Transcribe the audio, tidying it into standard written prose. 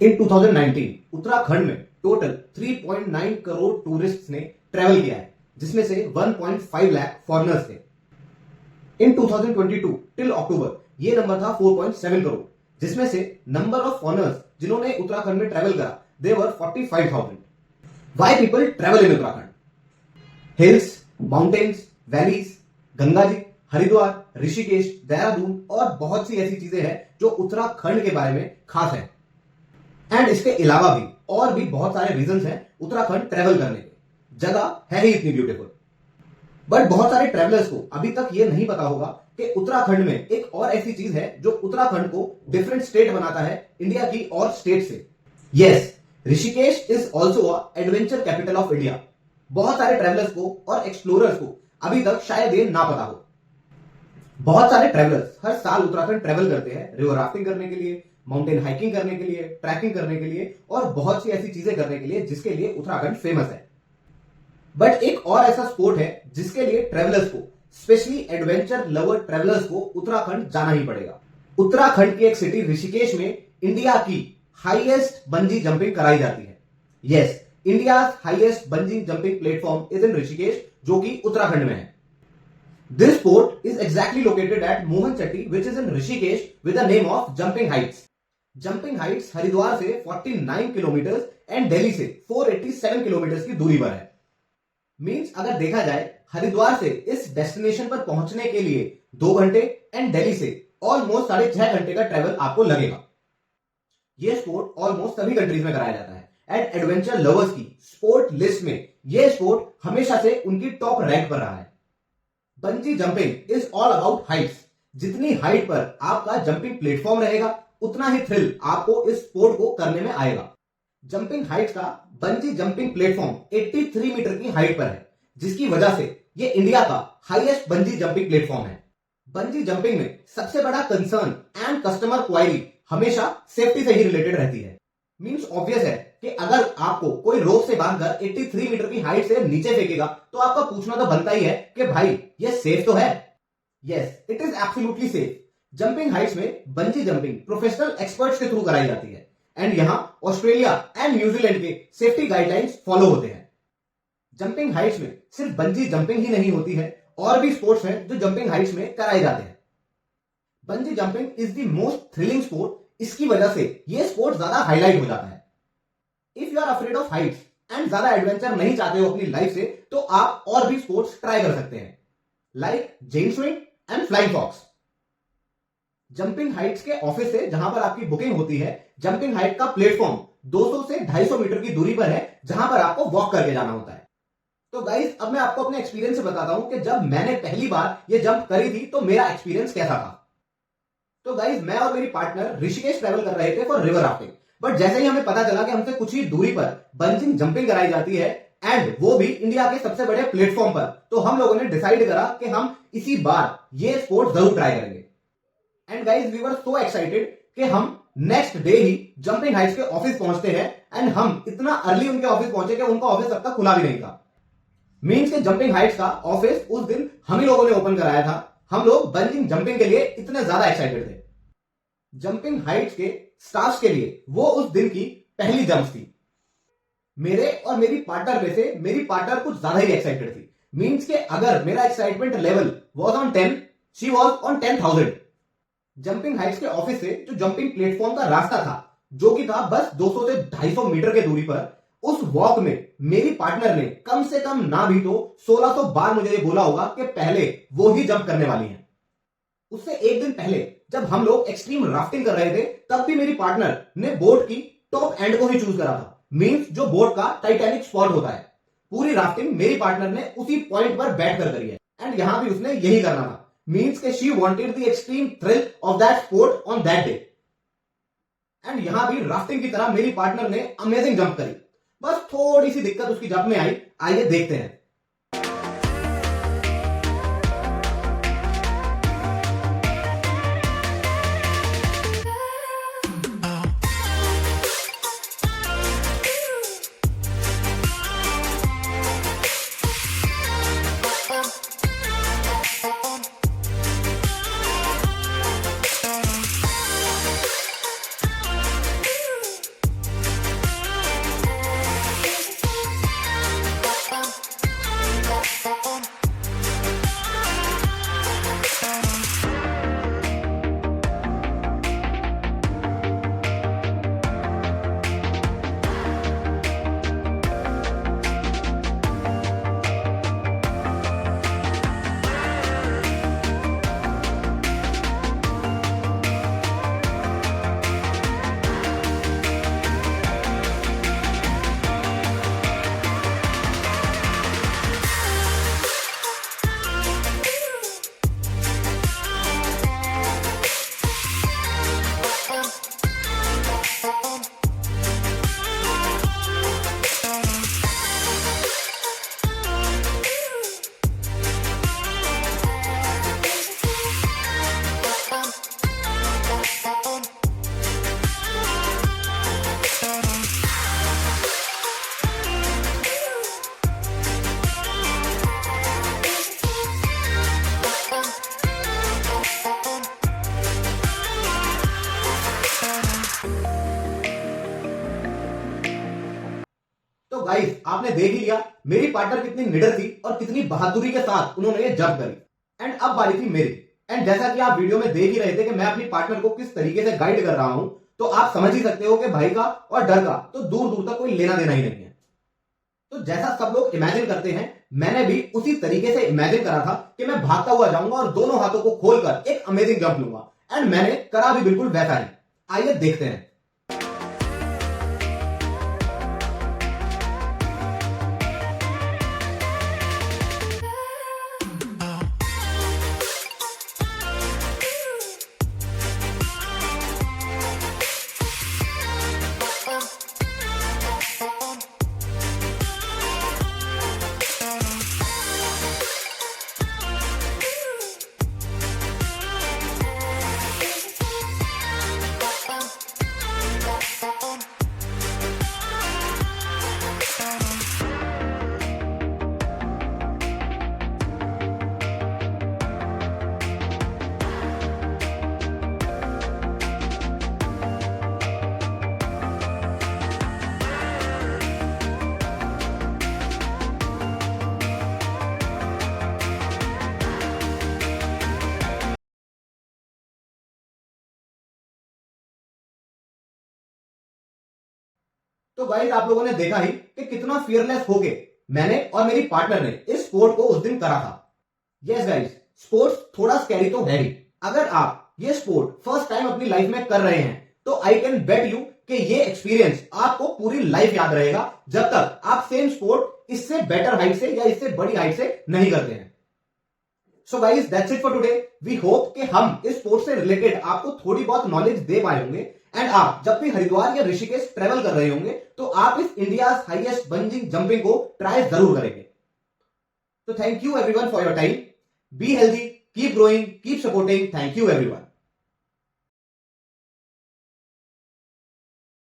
इन 2019 उत्तराखंड में total 3.9 crore tourists ने travel किया है, जिसमें से 1.5 लाख फॉरेनर्स थे। इन 2022 टिल अक्टूबर ये नंबर था 4.7 करोड़, जिसमें से नंबर ऑफ फॉरेनर्स जिन्होंने उत्तराखंड में ट्रेवल करा दे वर 45,000। Why people travel in Uttarakhand? Hills, mountains, valleys, Ganga ji, Haridwar, Rishikesh, Dehradun और बहुत सी ऐसी चीजें हैं जो उत्तराखंड के बारे में खास है। एंड इसके अलावा भी और भी बहुत सारे रीजंस हैं उत्तराखंड ट्रेवल करने के। जगह है ही इतनी ब्यूटीफुल। बट बहुत सारे ट्रेवलर्स को अभी तक ये नहीं पता होगा कि उत्तराखंड में एक और ऐसी चीज है जो उत्तराखंड को डिफरेंट स्टेट बनाता है इंडिया की और स्टेट से। Yes, Rishikesh is also a adventure capital of India. बहुत सारे ट्रेवलर्स को और एक्सप्लोरर्स को अभी तक शायद ये ना पता हो। बहुत सारे ट्रेवलर्स हर साल उत्तराखंड ट्रेवल करते हैं रिवर राफ्टिंग करने के लिए, माउंटेन हाइकिंग करने के लिए, ट्रैकिंग करने के लिए और बहुत सी ऐसी चीजें करने के लिए जिसके लिए उत्तराखंड फेमस है। बट एक और ऐसा स्पोर्ट है जिसके लिए ट्रेवलर्स को, स्पेशली एडवेंचर लवर ट्रेवलर्स को उत्तराखंड जाना ही पड़ेगा। उत्तराखंड की एक सिटी ऋषिकेश में इंडिया की हाईएस्ट बंजी जंपिंग कराई जाती है। Yes, India highest bungee jumping platform is in Rishikesh, जो कि उत्तराखंड में है। This sport is exactly located at Mohanchatti, which is in Rishikesh, with the name of Jumping Heights. Jumping Heights Haridwar से 49 kilometre and Delhi से 487 kilometre की दूरी पर है। मींस अगर देखा जाए हरिद्वार से इस डेस्टिनेशन पर पहुंचने के लिए 2 घंटे एंड दिल्ली से ऑलमोस्ट 6.5 घंटे का ट्रेवल आपको लगेगा। यह स्पोर्ट ऑलमोस्ट सभी कंट्रीज में कराया जाता है एंड एडवेंचर लवर्स की स्पोर्ट लिस्ट में यह स्पोर्ट हमेशा से उनकी टॉप रैंक पर रहा है। Bungee jumping is all about Heights. जितनी हाइट पर आपका जंपिंग प्लेटफॉर्म रहेगा उतना ही थ्रिल आपको इस स्पोर्ट को करने में आएगा। जंपिंग हाइट्स का बंजी जंपिंग प्लेटफॉर्म 83 मीटर की हाइट पर है, जिसकी वजह से यह इंडिया का हाईएस्ट बंजी जंपिंग प्लेटफॉर्म है। बंजी जंपिंग में सबसे बड़ा कंसर्न एंड कस्टमर क्वायरी हमेशा सेफ्टी से ही रिलेटेड रहती है। मींस ऑब्वियस है कि अगर आपको कोई रोप से बांधकर 83 मीटर की हाइट से नीचे फेंकेगा तो आपका पूछना तो बनता ही है कि भाई ये सेफ तो है। Yes, it is absolutely safe. Jumping Heights में बंजी जंपिंग प्रोफेशनल एक्सपर्ट्स के थ्रू कराई जाती है एंड यहां ऑस्ट्रेलिया एंड न्यूजीलैंड के सेफ्टी गाइडलाइंस फॉलो होते हैं। जंपिंग हाइट्स में सिर्फ बंजी जंपिंग ही नहीं होती है, और भी स्पोर्ट्स हैं जो जंपिंग हाइट्स में कराए जाते हैं। Bungee jumping is the most thrilling sport. इसकी वजह से यह स्पोर्ट ज्यादा हाईलाइट हो जाता है। If you are afraid of heights and ज्यादा एडवेंचर नहीं चाहते हो अपनी लाइफ से, तो आप और भी स्पोर्ट्स ट्राई कर सकते हैं, like giant swing and flying fox. Jumping heights के ऑफिस से जहां पर आपकी बुकिंग होती है, जंपिंग हाइट का प्लेटफॉर्म 200 से 250 मीटर की दूरी पर है, जहां पर आपको वॉक करके जाना होता है। तो गाइस, अब मैं आपको अपने एक्सपीरियंस से बताता हूं कि जब मैंने पहली बार ये जंप करी थी तो मेरा एक्सपीरियंस कैसा था। तो गाइस, मैं और मेरी पार्टनर ऋषिकेश ट्रेवल कर रहे थे फॉर रिवर राफ्टिंग। बट जैसे ही हमें पता चला कि हमसे कुछ ही दूरी पर बंजिंग जंपिंग कराई जाती है एंड वो भी इंडिया के सबसे बड़े प्लेटफॉर्म पर, तो हम लोगों ने डिसाइड करा कि हम इसी बार ये स्पोर्ट जरूर ट्राई करेंगे। And guys, we were so excited कि हम नेक्स्ट डे ही जंपिंग हाइट्स के ऑफिस पहुंचते हैं एंड हम इतना अर्ली उनके ऑफिस पहुंचे कि उनका ऑफिस अब तक खुला भी नहीं था। मींस के जंपिंग हाइट्स का ऑफिस उस दिन हम ही लोगों ने ओपन कराया था। हम लोग बंजिंग जंपिंग के लिए इतने ज्यादा एक्साइटेड थे। जंपिंग हाइट्स के स्टाफ के लिए वो उस दिन की पहली जंप थी। मेरे और मेरी पार्टनर में से मेरी पार्टनर कुछ ज्यादा ही एक्साइटेड थी। मींस के अगर मेरा excitement level was on 10, she was on 10,000। Jumping heights के ऑफिस से जो जंपिंग प्लेटफॉर्म का रास्ता था, जो कि था बस 200 से 250 मीटर के दूरी पर, उस वॉक में मेरी पार्टनर ने कम से कम ना भी तो 1600 बार मुझे ये बोला होगा कि पहले वो ही जंप करने वाली है। उससे एक दिन पहले जब हम लोग एक्सट्रीम राफ्टिंग कर रहे थे, तब भी मेरी पार्टनर ने बोट की टॉप एंड को ही चूज करा था। मींस जो बोट का टाइटैनिक स्पॉट होता है, पूरी राफ्टिंग मेरी पार्टनर ने उसी पॉइंट पर बैठ कर करी है एंड यहां भी उसने यही करना था। मींस के she wanted the extreme thrill of that sport on that day. And यहां भी राफ्टिंग की तरह मेरी पार्टनर ने अमेजिंग जंप करी। बस थोड़ी सी दिक्कत उसकी जंप में आई। आइए देखते हैं। गाइस आपने देख ही लिया मेरी पार्टनर कितनी निडर थी और कितनी बहादुरी के साथ उन्होंने ये जंप करी। एंड अब बारी थी मेरी। एंड जैसा कि आप वीडियो में देख ही रहे थे कि मैं अपनी पार्टनर को किस तरीके से गाइड कर रहा हूं, तो आप समझ ही सकते हो कि भाई का और डर का तो दूर दूर तक कोई लेना देना ही नहीं है। तो जैसा सब लोग इमेजिन करते हैं, मैंने भी उसी तरीके से इमेजिन करा था कि मैं भागता हुआ जाऊंगा और दोनों हाथों को खोलकर एक अमेजिंग जंप लूंगा। एंड मैंने करा भी बिल्कुल वैसा ही। आइए देखते हैं। तो गाइस आप लोगों ने देखा ही कि कितना फियरलेस होके मैंने और मेरी पार्टनर ने इस स्पोर्ट को उस दिन करा था। यस गाइस, स्पोर्ट्स थोड़ा स्कैरी तो है ही। अगर आप ये स्पोर्ट फर्स्ट टाइम अपनी लाइफ में कर रहे हैं तो आई कैन बेट यू कि ये एक्सपीरियंस आपको पूरी लाइफ याद रहेगा, जब तक आप सेम स्पोर्ट इससे बेटर हाइट से या इससे बड़ी हाइट से नहीं करते हैं। So guys that's it for today. We hope कि हम इस स्पोर्ट से रिलेटेड आपको थोड़ी बहुत नॉलेज दे पाए होंगे। एंड आप जब भी हरिद्वार या ऋषिकेश ट्रेवल कर रहे होंगे तो आप इस इंडिया हाईएस्ट बंजिंग जंपिंग को ट्राई जरूर करेंगे। तो thank you everyone for your time. Be healthy, keep growing, keep supporting. Thank you everyone.